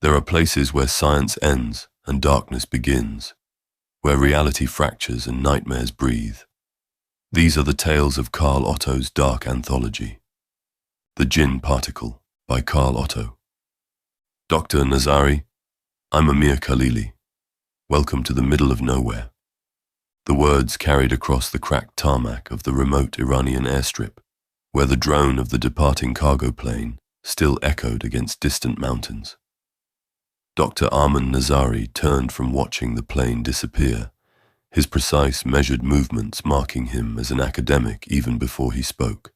There are places where science ends and darkness begins, where reality fractures and nightmares breathe. These are the tales of Carl Otto's dark anthology. The Djinn Particle by Carl Otto. Dr. Nazari, I'm Amir Khalili. Welcome to the middle of nowhere. The words carried across the cracked tarmac of the remote Iranian airstrip, where the drone of the departing cargo plane still echoed against distant mountains. Dr. Arman Nazari turned from watching the plane disappear, his precise, measured movements marking him as an academic even before he spoke.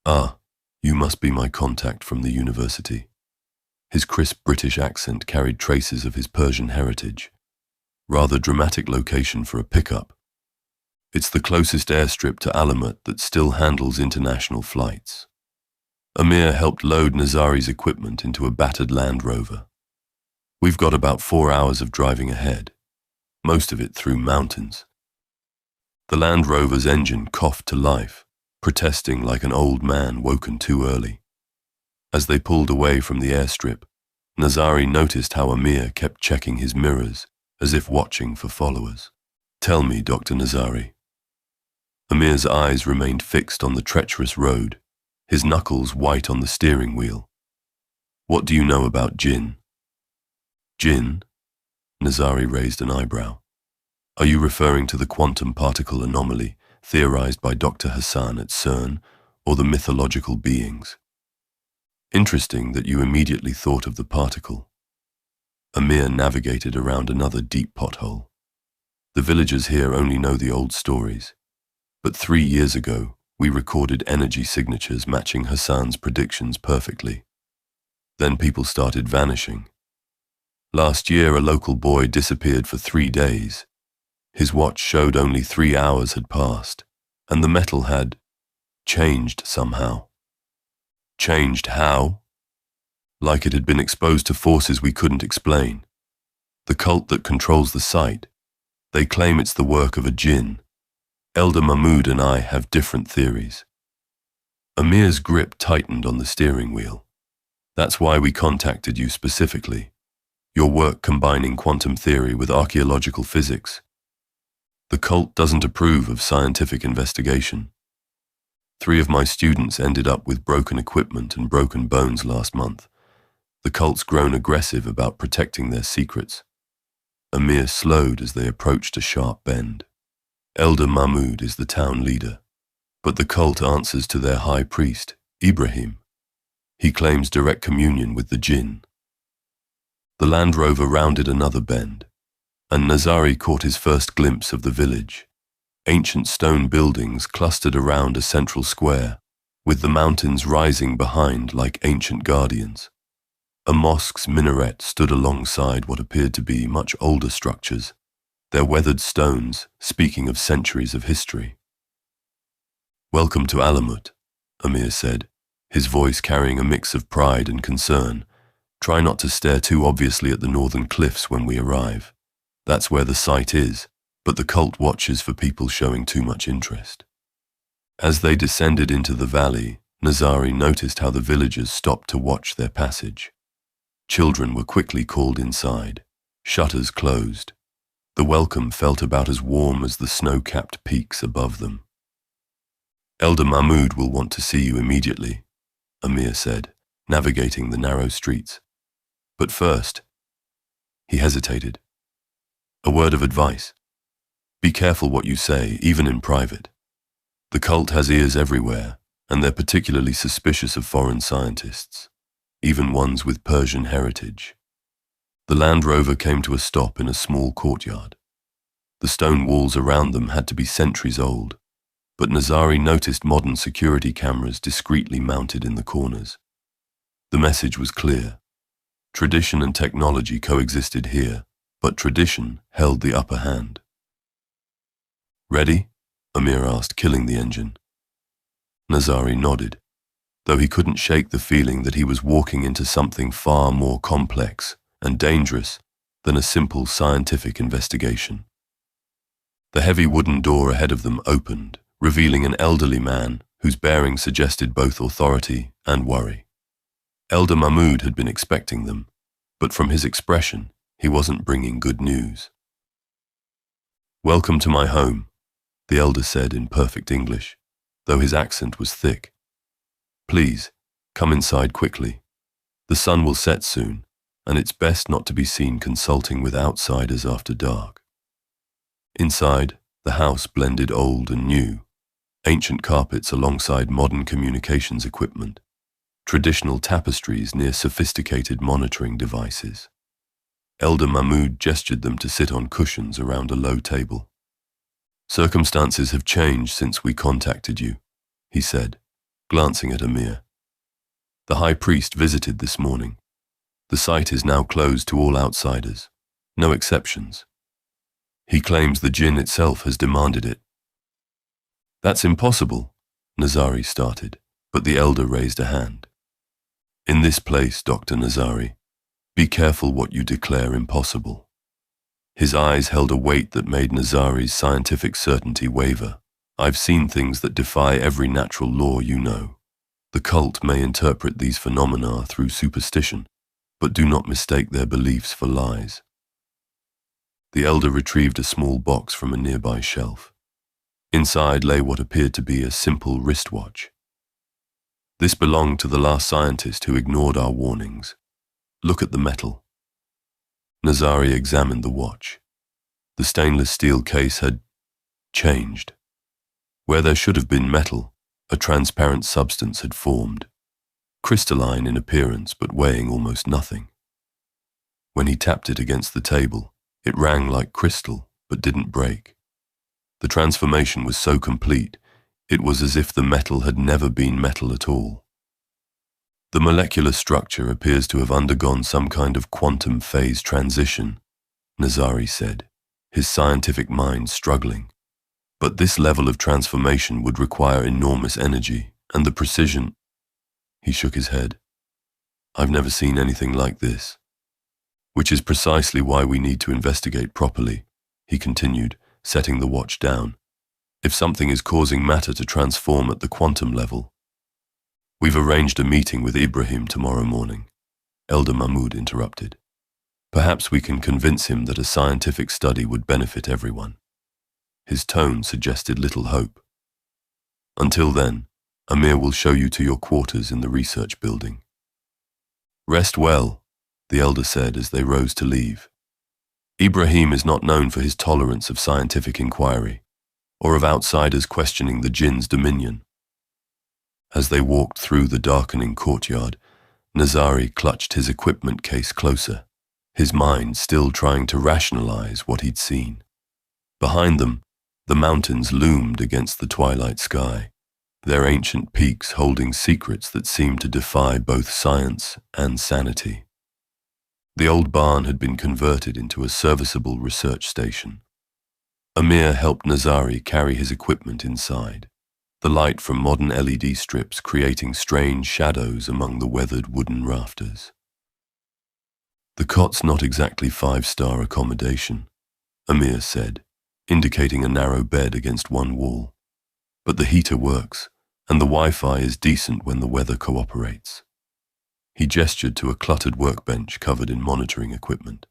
"Ah, you must be my contact from the university." His crisp British accent carried traces of his Persian heritage. Rather dramatic location for a pickup. It's the closest airstrip to Alamut that still handles international flights. Amir helped load Nazari's equipment into a battered Land Rover. We've got about 4 hours of driving ahead, most of it through mountains. The Land Rover's engine coughed to life, protesting like an old man woken too early. As they pulled away from the airstrip, Nazari noticed how Amir kept checking his mirrors, as if watching for followers. "Tell me, Dr. Nazari." Amir's eyes remained fixed on the treacherous road, his knuckles white on the steering wheel. "What do you know about Djinn?" "Djinn?" Nazari raised an eyebrow. "Are you referring to the quantum particle anomaly theorized by Dr. Hassan at CERN, or the mythological beings?" "Interesting that you immediately thought of the particle." Amir navigated around another deep pothole. The villagers here only know the old stories. But 3 years ago, we recorded energy signatures matching Hassan's predictions perfectly. Then people started vanishing. Last year, a local boy disappeared for 3 days. His watch showed only 3 hours had passed, and the metal had changed somehow. Changed how? Like it had been exposed to forces we couldn't explain. The cult that controls the site, they claim it's the work of a Djinn. Elder Mahmoud and I have different theories. Amir's grip tightened on the steering wheel. "That's why we contacted you specifically. Your work combining quantum theory with archaeological physics. The cult doesn't approve of scientific investigation. 3 of my students ended up with broken equipment and broken bones last month. The cult's grown aggressive about protecting their secrets." Amir slowed as they approached a sharp bend. Elder Mahmoud is the town leader, but the cult answers to their high priest, Ibrahim. He claims direct communion with the Djinn. The Land Rover rounded another bend, and Nazari caught his first glimpse of the village. Ancient stone buildings clustered around a central square, with the mountains rising behind like ancient guardians. A mosque's minaret stood alongside what appeared to be much older structures, their weathered stones speaking of centuries of history. "Welcome to Alamut," Amir said, his voice carrying a mix of pride and concern. "Try not to stare too obviously at the northern cliffs when we arrive. That's where the site is, but the cult watches for people showing too much interest." As they descended into the valley, Nazari noticed how the villagers stopped to watch their passage. Children were quickly called inside, shutters closed. The welcome felt about as warm as the snow-capped peaks above them. "Elder Mahmoud will want to see you immediately," Amir said, navigating the narrow streets. "But first," he hesitated. "A word of advice. Be careful what you say, even in private. The cult has ears everywhere, and they're particularly suspicious of foreign scientists, even ones with Persian heritage." The Land Rover came to a stop in a small courtyard. The stone walls around them had to be centuries old, but Nazari noticed modern security cameras discreetly mounted in the corners. The message was clear. Tradition and technology coexisted here, but tradition held the upper hand. "Ready?" Amir asked, killing the engine. Nazari nodded, though he couldn't shake the feeling that he was walking into something far more complex and dangerous than a simple scientific investigation. The heavy wooden door ahead of them opened, revealing an elderly man whose bearing suggested both authority and worry. Elder Mahmoud had been expecting them, but from his expression, he wasn't bringing good news. "Welcome to my home," the elder said in perfect English, though his accent was thick. "Please, come inside quickly. The sun will set soon, and it's best not to be seen consulting with outsiders after dark." Inside, the house blended old and new, ancient carpets alongside modern communications equipment, traditional tapestries near sophisticated monitoring devices. Elder Mahmoud gestured them to sit on cushions around a low table. "Circumstances have changed since we contacted you," he said, glancing at Amir. "The high priest visited this morning. The site is now closed to all outsiders, no exceptions. He claims the Djinn itself has demanded it." "That's impossible," Nazari started, but the elder raised a hand. "In this place, Dr. Nazari, be careful what you declare impossible." His eyes held a weight that made Nazari's scientific certainty waver. "I've seen things that defy every natural law you know. The cult may interpret these phenomena through superstition, but do not mistake their beliefs for lies." The elder retrieved a small box from a nearby shelf. Inside lay what appeared to be a simple wristwatch. "This belonged to the last scientist who ignored our warnings. Look at the metal." Nazari examined the watch. The stainless steel case had changed. Where there should have been metal, a transparent substance had formed, crystalline in appearance but weighing almost nothing. When he tapped it against the table, it rang like crystal but didn't break. The transformation was so complete, it was as if the metal had never been metal at all. "The molecular structure appears to have undergone some kind of quantum phase transition," Nazari said, his scientific mind struggling. "But this level of transformation would require enormous energy, and the precision—" He shook his head. "I've never seen anything like this. Which is precisely why we need to investigate properly," he continued, setting the watch down. "If something is causing matter to transform at the quantum level—" "We've arranged a meeting with Ibrahim tomorrow morning," Elder Mahmoud interrupted. "Perhaps we can convince him that a scientific study would benefit everyone." His tone suggested little hope. "Until then, Amir will show you to your quarters in the research building." "Rest well," the elder said as they rose to leave. "Ibrahim is not known for his tolerance of scientific inquiry, or of outsiders questioning the Djinn's dominion." As they walked through the darkening courtyard, Nazari clutched his equipment case closer, his mind still trying to rationalize what he'd seen. Behind them, the mountains loomed against the twilight sky, their ancient peaks holding secrets that seemed to defy both science and sanity. The old barn had been converted into a serviceable research station. Amir helped Nazari carry his equipment inside, the light from modern LED strips creating strange shadows among the weathered wooden rafters. "The cot's not exactly five-star accommodation," Amir said, indicating a narrow bed against one wall. "But the heater works, and the Wi-Fi is decent when the weather cooperates." He gestured to a cluttered workbench covered in monitoring equipment.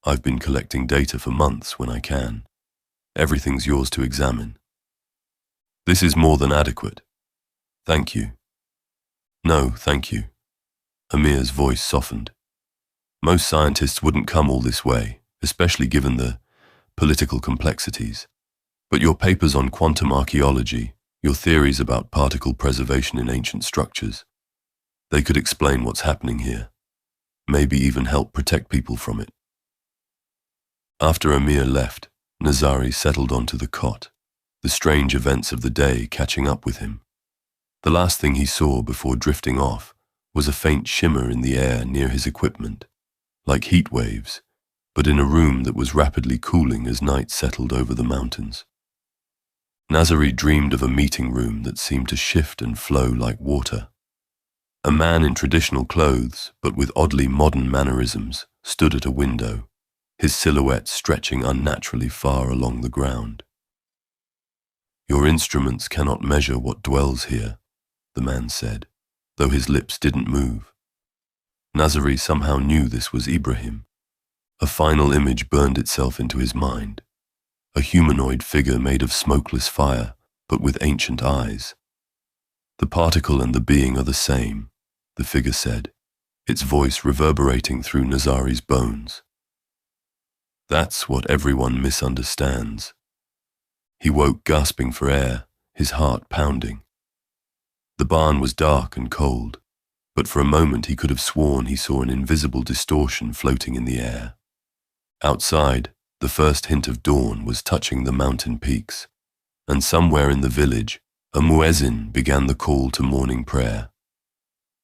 "I've been collecting data for months when I can. Everything's yours to examine." "This is more than adequate. Thank you." "No, thank you." Amir's voice softened. "Most scientists wouldn't come all this way, especially given the political complexities. But your papers on quantum archaeology, your theories about particle preservation in ancient structures, they could explain what's happening here, maybe even help protect people from it." After Amir left, Nazari settled onto the cot, the strange events of the day catching up with him. The last thing he saw before drifting off was a faint shimmer in the air near his equipment, like heat waves, but in a room that was rapidly cooling as night settled over the mountains. Nazari dreamed of a meeting room that seemed to shift and flow like water. A man in traditional clothes, but with oddly modern mannerisms, stood at a window, his silhouette stretching unnaturally far along the ground. "Your instruments cannot measure what dwells here," the man said, though his lips didn't move. Nazari somehow knew this was Ibrahim. A final image burned itself into his mind. A humanoid figure made of smokeless fire, but with ancient eyes. The particle and the being are the same, the figure said, its voice reverberating through Nazari's bones. That's what everyone misunderstands. He woke gasping for air, his heart pounding. The barn was dark and cold, but for a moment he could have sworn he saw an invisible distortion floating in the air. Outside, the first hint of dawn was touching the mountain peaks, and somewhere in the village, a muezzin began the call to morning prayer.